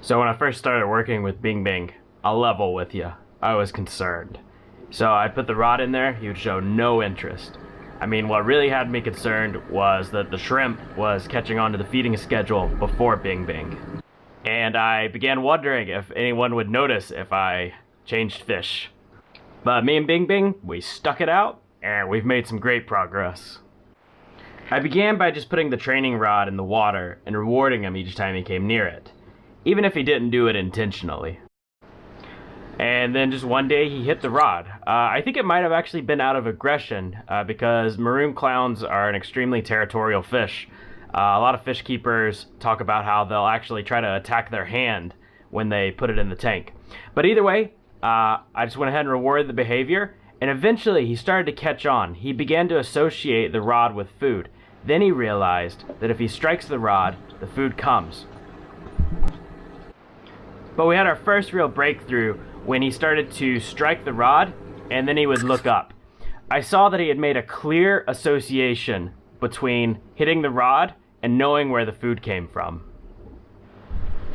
So when I first started working with BingBing, I'll level with you, I was concerned. So I put the rod in there, he would show no interest. I mean, what really had me concerned was that the shrimp was catching on to the feeding schedule before BingBing. And I began wondering if anyone would notice if I changed fish. But me and BingBing, we stuck it out, and we've made some great progress. I began by just putting the training rod in the water and rewarding him each time he came near it, even if he didn't do it intentionally. And then just one day he hit the rod. I think it might have actually been out of aggression because maroon clowns are an extremely territorial fish. A lot of fish keepers talk about how they'll actually try to attack their hand when they put it in the tank. But either way, I just went ahead and rewarded the behavior, and eventually he started to catch on. He began to associate the rod with food. Then he realized that if he strikes the rod, the food comes. But we had our first real breakthrough when he started to strike the rod, and then he would look up. I saw that he had made a clear association between hitting the rod and knowing where the food came from.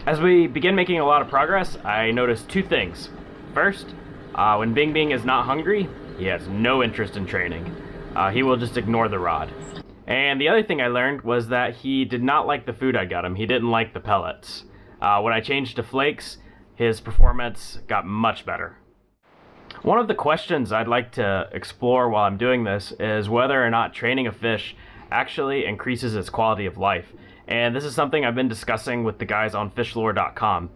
As we began making a lot of progress, I noticed two things. First, when BingBing is not hungry, he has no interest in training. He will just ignore the rod. And the other thing I learned was that he did not like the food I got him. He didn't like the pellets. When I changed to flakes, his performance got much better. One of the questions I'd like to explore while I'm doing this is whether or not training a fish actually increases its quality of life. And this is something I've been discussing with the guys on fishlore.com.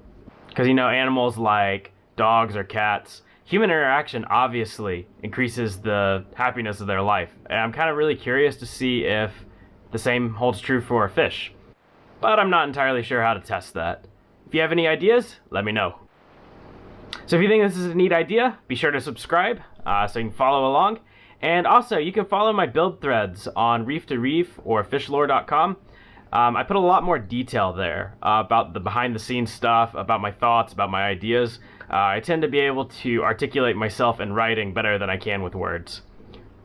Because, you know, animals like dogs or cats, human interaction obviously increases the happiness of their life. And I'm kind of really curious to see if the same holds true for a fish. But I'm not entirely sure how to test that. If you have any ideas, let me know. So if you think this is a neat idea, be sure to subscribe so you can follow along. And also, you can follow my build threads on Reef2Reef or fishlore.com. I put a lot more detail there about the behind-the-scenes stuff, about my thoughts, about my ideas. I tend to be able to articulate myself in writing better than I can with words.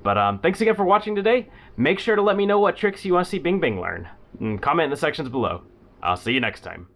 But thanks again for watching today. Make sure to let me know what tricks you want to see BingBing learn. And comment in the sections below. I'll see you next time.